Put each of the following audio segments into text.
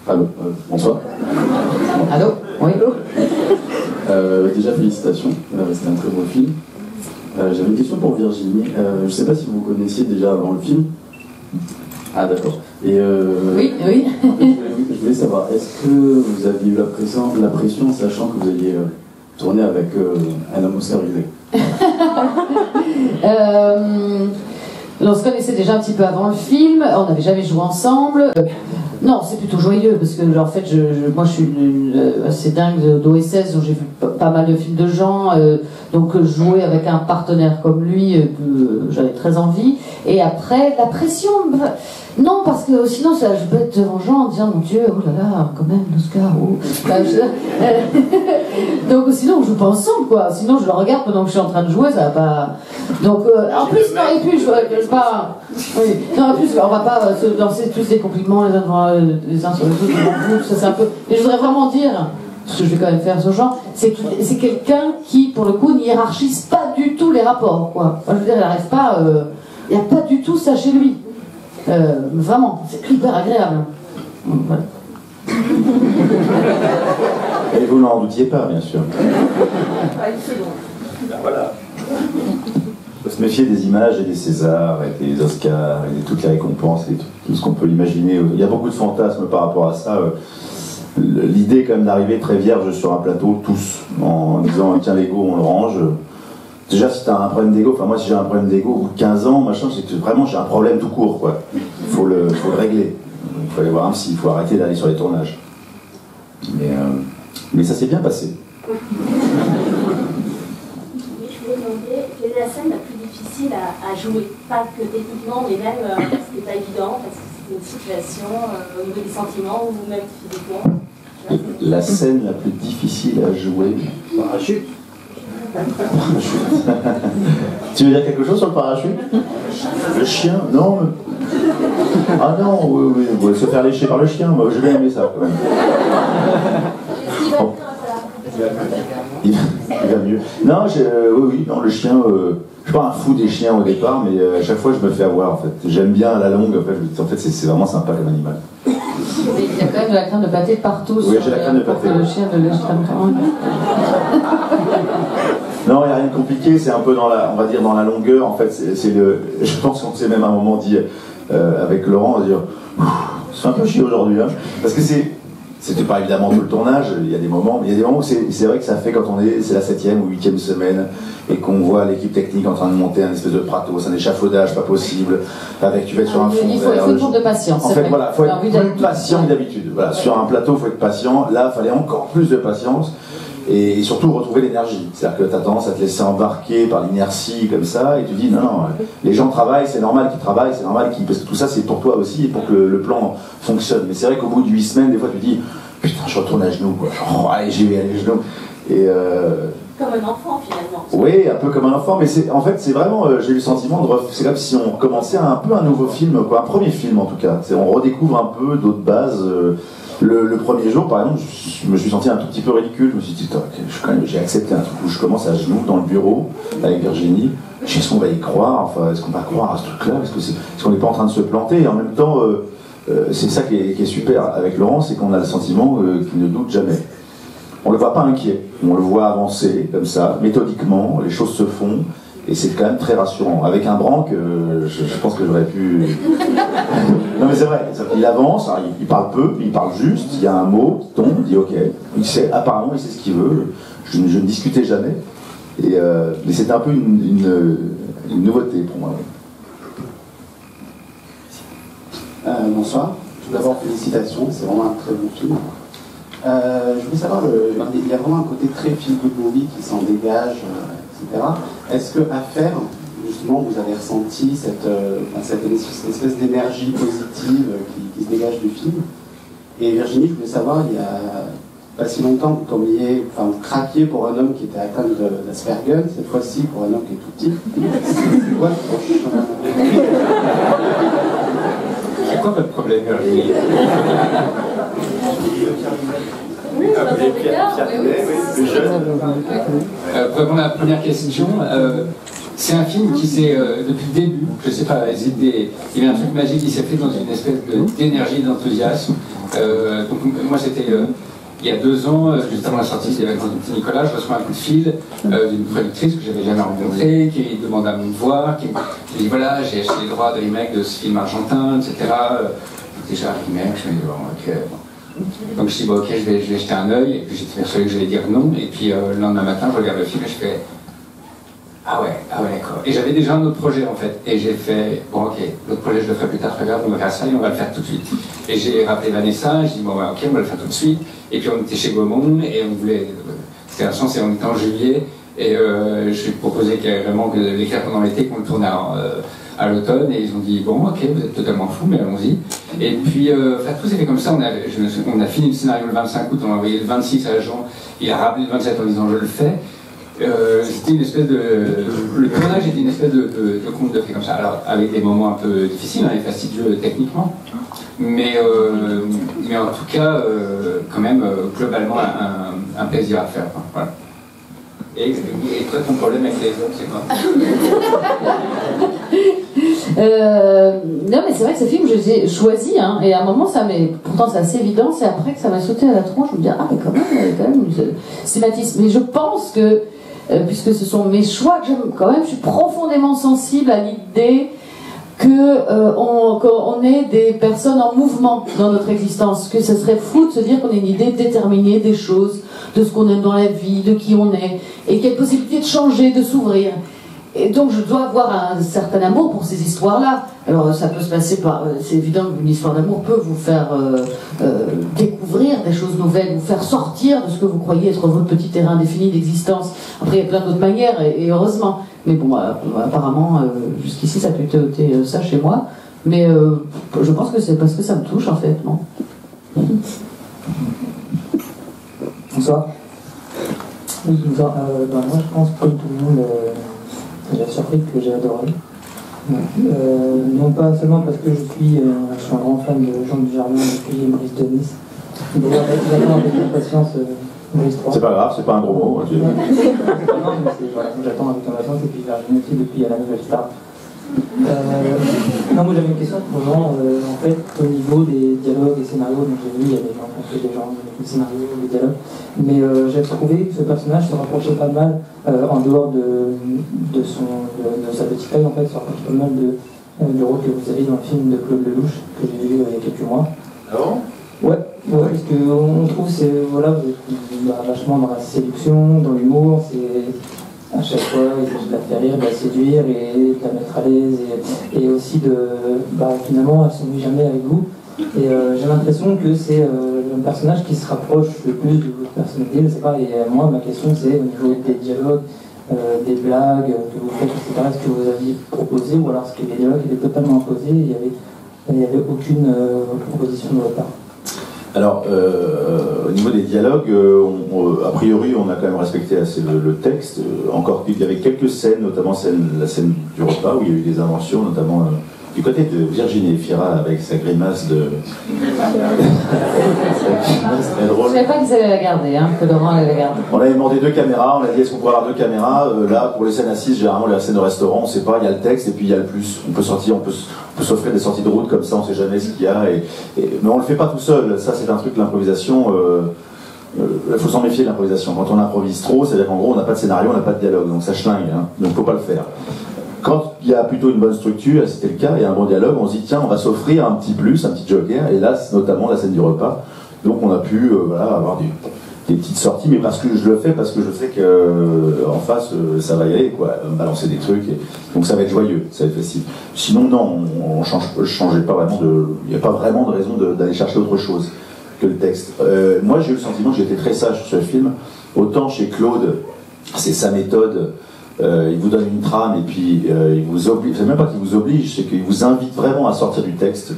Allô, bonsoir. Allô, oui. Déjà félicitations, c'était un très beau film. J'avais une question pour Virginie. Je ne sais pas si vous connaissiez déjà avant le film. Ah d'accord. Et oui, oui. Je voulais savoir, est-ce que vous aviez eu la pression, sachant que vous alliez tourner avec un homme oscarisé? On se connaissait déjà un petit peu avant le film, on n'avait jamais joué ensemble. Non, c'est plutôt joyeux parce que en fait, moi je suis assez dingue d'OSS, donc j'ai vu pas mal de films de gens, donc jouer avec un partenaire comme lui, j'avais très envie. Et après, la pression, non, parce que sinon ça, je peux être devant gens en disant mon Dieu, oh là là, quand même, l'Oscar, oh. Donc sinon on joue pas ensemble, quoi. Sinon je le regarde pendant que je suis en train de jouer, ça va pas. Donc en plus, non, et puis je pas. Oui. Non, en plus, on va pas se lancer tous des compliments les uns sur les autres, ça c'est un peu. Et je voudrais vraiment dire, ce que je vais quand même faire aux gens, c'est quelqu'un qui, pour le coup, ne hiérarchise pas du tout les rapports, quoi. Moi, je veux dire, il n'arrive pas. Il n'y a pas du tout ça chez lui. Vraiment, c'est hyper agréable. Voilà. Et vous n'en doutiez pas, bien sûr. Voilà. Il faut se méfier des images et des Césars et des Oscars et de toutes les récompenses et tout ce qu'on peut imaginer. Il y a beaucoup de fantasmes par rapport à ça. L'idée quand même d'arriver très vierge sur un plateau, tous, en disant tiens l'ego on le range. Déjà si tu as un problème d'ego, enfin moi si j'ai un problème d'ego au bout de 15 ans, machin, c'est que vraiment j'ai un problème tout court, quoi. Il faut le régler. Il faut aller voir un psy, il faut arrêter d'aller sur les tournages. Mais ça s'est bien passé. Quelle est la scène la plus difficile à jouer? Pas que techniquement, mais même parce que c'était pas évident, parce que c'était une situation au niveau des sentiments ou même physiquement. La scène la plus difficile à jouer. Parachute. Tu veux dire quelque chose sur le parachute? Le chien? Non. Ah non, oui, se faire lécher par le chien, moi j'ai bien aimé ça quand même. Oh. Il va mieux. Non, oui, non, le chien, je suis pas un fou des chiens au départ, mais à chaque fois je me fais avoir en fait. J'aime bien à la longue, en fait c'est vraiment sympa comme animal. Il y a quand même de la crème de pâté partout. Oui, j'ai la crème de pâté. Le chien de l'extrême. Non, il n'y a rien de compliqué, c'est un peu on va dire dans la longueur, en fait, je pense qu'on s'est même à un moment dit, avec Laurent, on va dire, c'est un peu chier aujourd'hui, hein, parce que c'était pas évidemment tout le tournage, il y a des moments où c'est vrai que ça fait quand c'est la 7e ou 8e semaine, et qu'on voit l'équipe technique en train de monter un espèce de pratos, un échafaudage pas possible, tu vas être sur un fond il faut une forme de patience. En fait, voilà, il faut être plus patient que d'habitude. Voilà, sur un plateau, il faut être patient, là, il fallait encore plus de patience. Et surtout retrouver l'énergie. C'est-à-dire que tu as tendance à te laisser embarquer par l'inertie comme ça, et tu dis non, les gens travaillent, c'est normal qu'ils travaillent, c'est normal parce que tout ça c'est pour toi aussi et pour que le plan fonctionne. Mais c'est vrai qu'au bout de 8 semaines, des fois tu dis putain, je retourne à genoux, quoi. Oh, allez, j'y vais, allez, genoux. Et comme un enfant finalement. Oui, un peu comme un enfant, mais en fait c'est vraiment, j'ai eu le sentiment c'est comme si on recommençait un peu un nouveau film, quoi, un premier film en tout cas. On redécouvre un peu d'autres bases. Le premier jour, par exemple, je me suis senti un tout petit peu ridicule. Je me suis dit, j'ai accepté un truc où je commence à genoux dans le bureau avec Virginie. Est-ce qu'on va y croire? Enfin, est-ce qu'on va croire à ce truc-là? Est-ce qu'on n'est pas en train de se planter? Et en même temps, c'est ça qui est super avec Laurent, c'est qu'on a le sentiment qu'il ne doute jamais. On ne le voit pas inquiet. On le voit avancer comme ça, méthodiquement. Les choses se font. Et c'est quand même très rassurant. Avec un Branque, je pense que j'aurais pu... Non mais c'est vrai, il avance, hein, il parle peu, il parle juste, il y a un mot qui tombe, il dit ok. Apparemment il sait ce qu'il veut, je ne discutais jamais. Mais c'était un peu une nouveauté pour moi. Bonsoir, tout d'abord félicitations, c'est vraiment un très bon film. Je voulais savoir, il y a vraiment un côté très feel-good movie qui s'en dégage, etc. Est-ce qu'à faire, justement, vous avez ressenti cette espèce d'énergie positive qui se dégage du film? Et Virginie, je voulais savoir, il y a pas si longtemps, vous craquiez pour un homme qui était atteint d'Asperger, cette fois-ci pour un homme qui est tout petit. C'est quoi C'est quoi votre problème, Virginie? Oui, Plus jeune. Pour répondre à la première question, C'est un film qui s'est, depuis le début, je sais pas, il y a un truc magique qui s'est fait dans une espèce d'énergie, d'enthousiasme. Donc moi c'était il y a 2 ans, juste avant la sortie des vacances du petit Nicolas, je reçois un coup de fil d'une productrice que j'avais jamais rencontrée, qui demande à me voir, qui me dit voilà, j'ai acheté les droits de remake de ce film argentin, etc. Déjà, remake, je me dis bon, ok. Donc je dis bon, ok, je vais jeter un œil, et puis j'étais persuadé que j'allais dire non, et puis le lendemain matin, je regarde le film et je fais ah ouais, d'accord. Et j'avais déjà un autre projet en fait, et j'ai fait bon, ok, l'autre projet je le ferai plus tard, regarde, on va faire ça et on va le faire tout de suite. Et j'ai rappelé Vanessa, je dis bon, ok, on va le faire tout de suite. Et puis on était chez Gaumont et on voulait. C'était la chance, et on était en juillet. Et je lui ai proposé carrément de l'écrire pendant l'été, qu'on le tourne à l'automne. Et ils ont dit bon, ok, vous êtes totalement fou, mais allons-y. Et puis, tout s'est fait comme ça. On a fini le scénario le 25 août, on l'a envoyé le 26 à Jean. Il a rappelé le 27 en disant je le fais. C'était une espèce de. Le tournage était une espèce de conte de fées comme ça. Alors, avec des moments un peu difficiles et fastidieux techniquement. Mais en tout cas, quand même, globalement, un plaisir à faire. Voilà. Et toi, ton problème avec les autres, c'est quoi? Non, mais c'est vrai que ce film, je les ai choisis, hein, et à un moment, pourtant c'est assez évident, c'est après que ça m'a sauté à la tronche, je me dis, ah, mais quand même, stigmatisme. Mais je pense que, puisque ce sont mes choix, que j'aime quand même, je suis profondément sensible à l'idée qu'on est des personnes en mouvement dans notre existence, que ce serait fou de se dire qu'on ait une idée déterminée des choses, de ce qu'on aime dans la vie, de qui on est, et qu'il y a une possibilité de changer, de s'ouvrir. Et donc je dois avoir un certain amour pour ces histoires-là. Alors ça peut se passer par... c'est évident qu'une histoire d'amour peut vous faire découvrir des choses nouvelles, vous faire sortir de ce que vous croyez être votre petit terrain défini d'existence. Après il y a plein d'autres manières, et heureusement. Mais bon, apparemment, jusqu'ici ça a plutôt été ça chez moi. Mais je pense que c'est parce que ça me touche en fait, non? Bonsoir. Oui, bonsoir. Moi je pense comme tout le monde... la surprise que j'ai adoré. Non pas seulement parce que je suis un grand fan de Jean Dujardin depuis Maurice Denis. D'ailleurs, j'attends avec impatience Maurice 3. C'est pas grave, c'est pas un gros mot. Non, mais voilà, j'attends avec impatience, et puis Virginie aussi depuis à la Nouvelle Star. Non, moi j'avais une question pour Jean, en fait, au niveau des dialogues et scénarios. Donc j'ai vu, il y a des gens qui ont fait des gens des scénarios, des dialogues, mais j'ai trouvé que ce personnage se rapprochait pas mal, en dehors de sa petite taille, en fait, se rapprochait pas mal du rôle que vous avez dans le film de Claude Lelouch, que j'ai vu il y a quelques mois. Ah bon? Ouais, parce qu'on trouve, voilà, vous êtes vachement dans la séduction, dans l'humour, c'est... À chaque fois, il s'agit de la faire rire, de la séduire et de la mettre à l'aise, et aussi finalement, elle ne s'ennuie jamais avec vous. Et j'ai l'impression que c'est un personnage qui se rapproche le plus de votre personnalité, je sais pas, et moi, ma question c'est au niveau des dialogues, des blagues que vous faites, etc. Est-ce que vous aviez proposé, ou alors est-ce que les dialogues étaient totalement imposés et il n'y avait aucune proposition de votre part? Alors, au niveau des dialogues, a priori, on a quand même respecté assez le texte. Encore qu'il y avait quelques scènes, notamment la scène du repas, où il y a eu des inventions, notamment du côté de Virginie Efira, avec sa grimace de... Très drôle. Je ne savais pas qu'ils allaient la garder, hein, que Laurent allait la garder. On avait demandé 2 caméras, on a dit est-ce qu'on pourrait avoir 2 caméras. Là, pour les scènes assises, généralement, la scène de restaurant, on ne sait pas, il y a le texte et puis il y a le plus. On peut s'offrir des sorties de route comme ça, on ne sait jamais ce qu'il y a. Mais on ne le fait pas tout seul, ça c'est un truc, l'improvisation. Il faut s'en méfier de l'improvisation. Quand on improvise trop, c'est-à-dire qu'en gros, on n'a pas de scénario, on n'a pas de dialogue, donc ça schlingue, hein, donc il ne faut pas le faire. Quand il y a plutôt une bonne structure, et c'était le cas, il y a un bon dialogue, on se dit tiens, on va s'offrir un petit plus, un petit joker, et là, c'est notamment la scène du repas. Donc on a pu avoir des petites sorties, mais parce que je le fais, parce que je sais qu'en face, ça va y aller, quoi, balancer des trucs, donc ça va être joyeux, ça va être facile. Sinon, non, je changeais pas vraiment il n'y a pas vraiment de raison d'aller chercher autre chose que le texte. Moi, j'ai eu le sentiment que j'étais très sage sur ce film. Autant chez Claude, c'est sa méthode. Il vous donne une trame et puis il vous oblige, c'est même pas qu'il vous oblige, c'est qu'il vous invite vraiment à sortir du texte,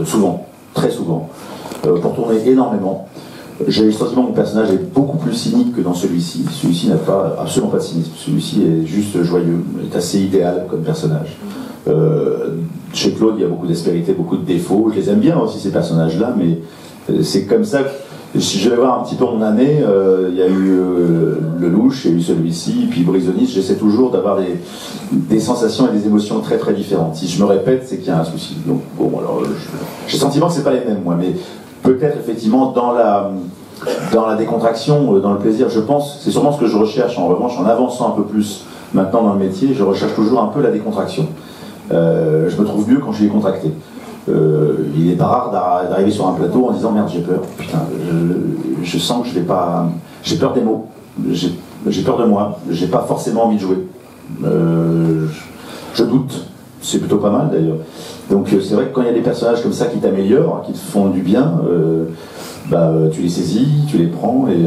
souvent, très souvent, pour tourner énormément. J'ai eu le sentiment que mon personnage est beaucoup plus cynique que dans celui-ci. Celui-ci n'a absolument pas de cynisme. Celui-ci est juste joyeux, est assez idéal comme personnage. Chez Claude, il y a beaucoup d'aspérités, beaucoup de défauts. Je les aime bien aussi, ces personnages-là, mais c'est comme ça Si je vais voir un petit peu mon année, il y a eu Le Louche, il y a eu celui-ci, puis Brisoniste. J'essaie toujours d'avoir des sensations et des émotions très très différentes. Si je me répète, c'est qu'il y a un souci. Donc bon, alors j'ai le sentiment que c'est pas les mêmes, moi, mais peut-être effectivement dans la décontraction, dans le plaisir, je pense, c'est sûrement ce que je recherche. En revanche, en avançant un peu plus maintenant dans le métier, je recherche toujours un peu la décontraction. Je me trouve mieux quand je suis décontracté. Il n'est pas rare d'arriver sur un plateau en disant merde, j'ai peur. Putain, je sens que je vais pas. J'ai peur des mots. J'ai peur de moi. J'ai pas forcément envie de jouer. Je doute. C'est plutôt pas mal d'ailleurs. Donc c'est vrai que quand il y a des personnages comme ça qui t'améliorent, qui te font du bien, tu les saisis, tu les prends. Et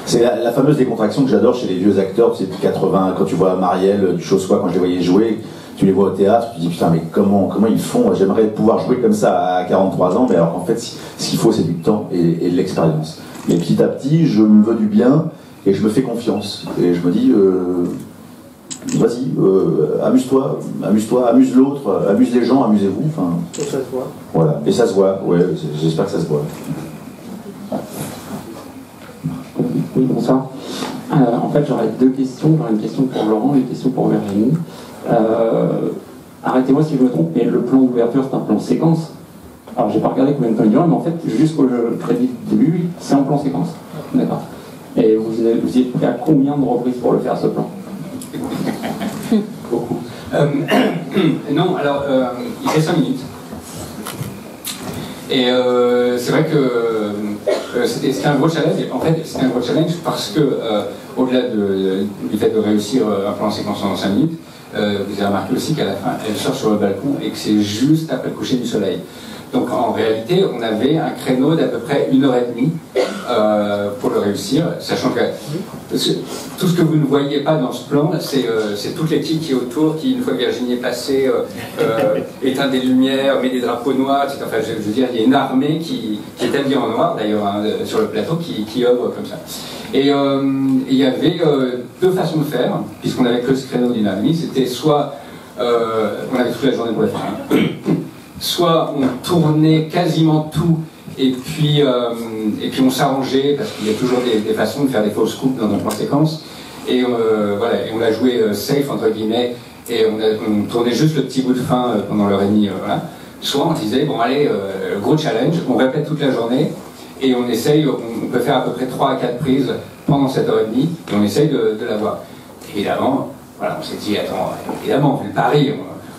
c'est la fameuse décontraction que j'adore chez les vieux acteurs. C'est depuis 80, quand tu vois Marielle du Chaussois, quand je les voyais jouer. Tu les vois au théâtre, tu te dis putain mais comment ils font, j'aimerais pouvoir jouer comme ça à 43 ans, mais alors qu'en fait ce qu'il faut c'est du temps et de l'expérience. Mais petit à petit je me veux du bien et je me fais confiance et je me dis vas-y, amuse-toi, amuse l'autre, amuse les gens, amusez-vous. Enfin, Et ça se voit. Voilà, et ça se voit, ouais, j'espère que ça se voit. Oui, bonsoir. En fait j'aurais deux questions, j'aurais une question pour Laurent et une question pour Virginie. Arrêtez-moi si je me trompe, mais le plan d'ouverture c'est un plan séquence. Alors j'ai pas regardé combien de temps il dure, mais en fait jusqu'au crédit du début, c'est un plan séquence. D'accord. Et vous y êtes à combien de reprises pour le faire ce plan? Beaucoup. Non, alors il fait 5 minutes. Et c'est vrai que c'était un gros challenge. En fait, c'était un gros challenge parce que, au-delà du fait de réussir un plan séquence en 5 minutes, vous avez remarqué aussi qu'à la fin, elle sort sur le balcon et que c'est juste après le coucher du soleil. Donc en réalité, on avait un créneau d'à peu près 1h30 pour le réussir, sachant que tout ce que vous ne voyez pas dans ce plan, c'est toute l'équipe qui est autour, qui, une fois que Virginie est passée, éteint des lumières, met des drapeaux noirs, etc. Enfin, je veux dire, il y a une armée qui est habillée en noir, d'ailleurs, hein, sur le plateau, qui œuvre comme ça. Et il y avait deux façons de faire, puisqu'on n'avait que ce créneau d'1h30, c'était soit, on avait toute la journée pour le faire, soit on tournait quasiment tout, et puis on s'arrangeait, parce qu'il y a toujours des façons de faire des fausses coupes dans un plan séquence, et voilà, et on l'a joué safe, entre guillemets, et on tournait juste le petit bout de fin pendant l'heure et demie, voilà. Soit on disait, bon allez, gros challenge, on répète toute la journée, et on essaye, on peut faire à peu près 3 à 4 prises pendant cette heure et demie, et on essaye de l'avoir. Évidemment, voilà, on s'est dit, attends, évidemment, on fait le pari,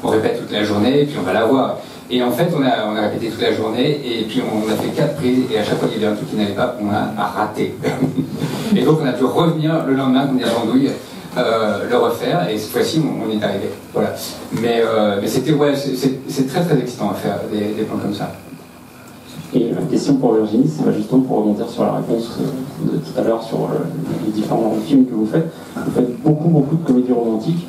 on répète toute la journée, et puis on va l'avoir. Et en fait, on a répété toute la journée, et puis on a fait 4 prises, et à chaque fois qu'il y avait un truc qui n'allait pas, on a raté. Et donc on a dû revenir le lendemain, comme des andouilles, le refaire, et cette fois-ci, on y est arrivé. Voilà. Mais c'était, ouais, c'est très très excitant à faire des plans comme ça. Et une question pour Virginie, c'est justement pour rebondir sur la réponse de tout à l'heure sur les différents films que vous faites. Vous faites beaucoup de comédies romantiques.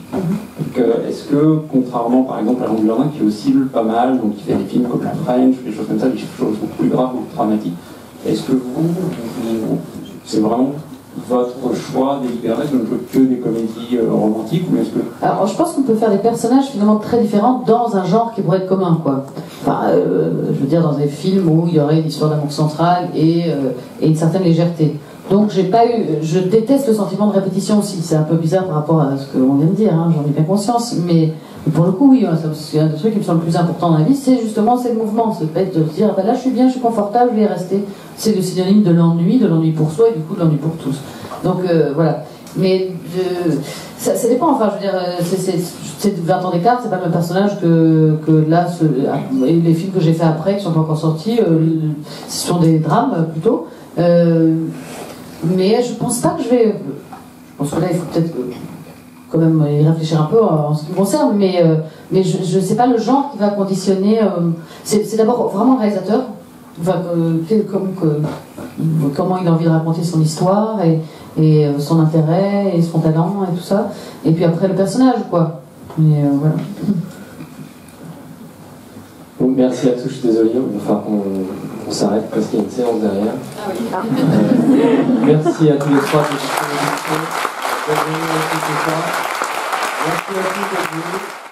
Est-ce que, contrairement par exemple à Jean Dujardin, qui oscille pas mal, donc qui fait des films comme La French, des choses comme ça, des choses beaucoup plus graves, beaucoup plus dramatiques, est-ce que c'est vraiment votre choix délibéré de ne jouer que des comédies romantiques, ou est-ce que... Alors, je pense qu'on peut faire des personnages finalement très différents dans un genre qui pourrait être commun, quoi. Enfin, je veux dire, dans des films où il y aurait une histoire d'amour centrale et une certaine légèreté. Donc, je déteste le sentiment de répétition aussi. C'est un peu bizarre par rapport à ce qu'on vient de dire, hein, j'en ai bien conscience, mais pour le coup, oui, c'est un des trucs qui me semble le plus important dans la vie, c'est justement le mouvement, c'est le fait de se dire, ben là, je suis bien, je suis confortable, je vais y rester. C'est le synonyme de l'ennui pour soi et du coup de l'ennui pour tous. Donc, voilà. Mais ça dépend, enfin, je veux dire, c'est 20 ans d'écart, c'est pas le même personnage que là, et les films que j'ai fait après, qui sont pas encore sortis, ce sont des drames plutôt. Mais je pense pas que je vais. Je pense que là, il faut peut-être quand même y réfléchir un peu en ce qui me concerne, mais je sais pas le genre qui va conditionner. C'est d'abord vraiment le réalisateur. Enfin, comment il a envie de raconter son histoire et son intérêt et son talent et tout ça. Et puis après le personnage, quoi. Mais voilà. Donc, merci à tous, je suis désolé, il va falloir qu'on s'arrête parce qu'il y a une séance derrière. Ah oui. Merci à tous les trois pour votre contribution. Merci à tous d'être venus.